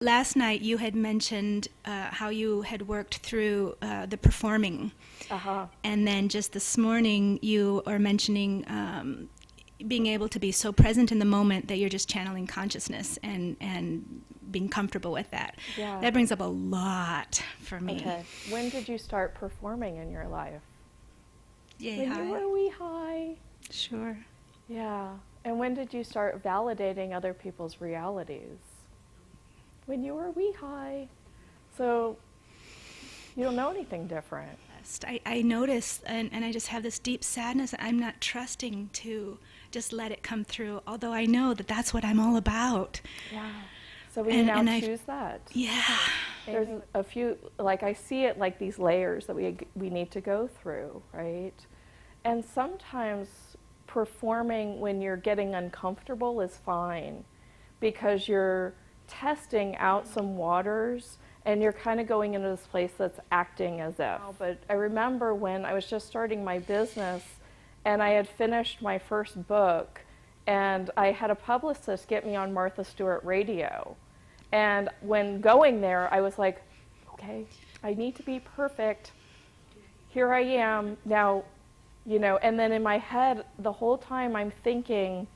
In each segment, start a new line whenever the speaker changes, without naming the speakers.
Last night you had mentioned how you had worked through the performing,
Uh-huh.
and then just this morning you are mentioning being able to be so present in the moment that you're just channeling consciousness and being comfortable with that.
Yeah.
That brings up a lot for me.
Okay. When did you start performing in your life?
Yay,
When you
hi.
were wee high.
Sure.
Yeah. And when did you start validating other people's realities? When you were wee high. So you don't know anything different.
I notice, and I just have this deep sadness. I'm not trusting to just let it come through, although I know that that's what I'm all about.
Yeah. So will you
And,
now
and I,
choose that?
yeah.
There's a few, like I see it like these layers that we need to go through, right? And sometimes performing when you're getting uncomfortable is fine because you're testing out some waters and you're kind of going into this place that's acting as if. But I remember when I was just starting my business and I had finished my first book and I had a publicist get me on Martha Stewart radio. And when going there, I was like, okay, I need to be perfect. Here I am. Now, and then in my head, the whole time I'm thinking,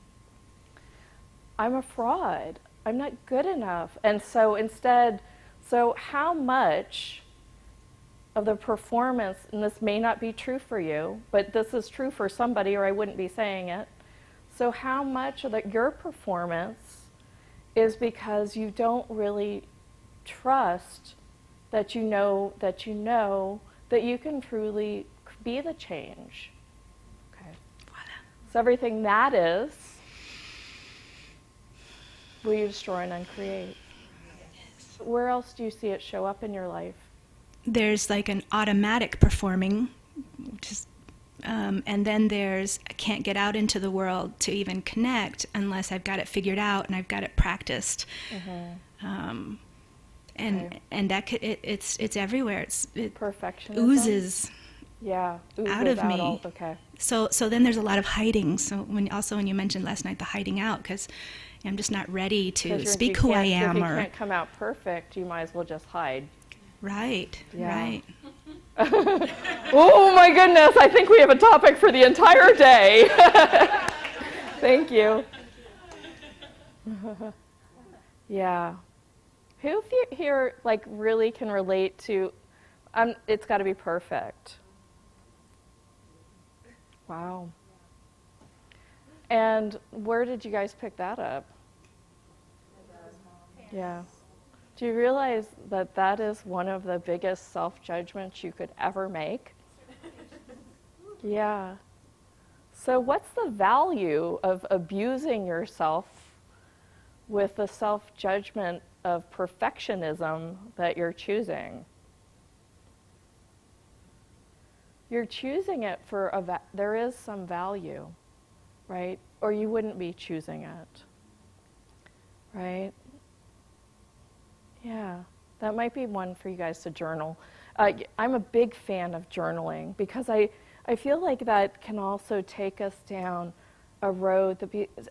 I'm a fraud. I'm not good enough. And so instead, so how much of the performance, and this may not be true for you, but this is true for somebody or I wouldn't be saying it. So how much of your performance is because you don't really trust that that you can truly be the change. Okay. So everything that is, will you destroy and uncreate? Where else do you see it show up in your life?
There's like an automatic performing, which is, and then there's I can't get out into the world to even connect unless I've got it figured out and I've got it practiced.
Mm-hmm.
And
Okay.
and that it's everywhere. It
Perfectionism?
oozes
Yeah,
out
oozes
of
out all,
me.
okay.
So then there's a lot of hiding. So when you mentioned last night the hiding out, because I'm just not ready to
Because you
speak who I
can't, if
am,
you
or
can't come out perfect, you might as well just hide.
right,
Yeah.
right.
Oh my goodness, I think we have a topic for the entire day. Thank you. Yeah. Who here like really can relate to, it's got to be perfect? Wow. And where did you guys pick that up? Yeah. Do you realize that that is one of the biggest self-judgments you could ever make? Yeah. So what's the value of abusing yourself with the self-judgment of perfectionism that you're choosing? You're choosing it for there is some value, right? Or you wouldn't be choosing it, right? Yeah, that might be one for you guys to journal. I'm a big fan of journaling because I feel like that can also take us down a road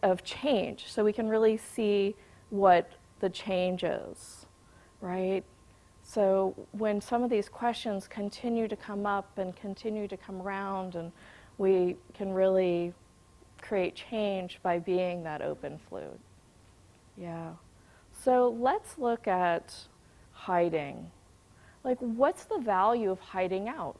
of change so we can really see what the change is, right? So when some of these questions continue to come up and continue to come around, and we can really create change by being that open flute. Yeah. So let's look at hiding. Like, what's the value of hiding out?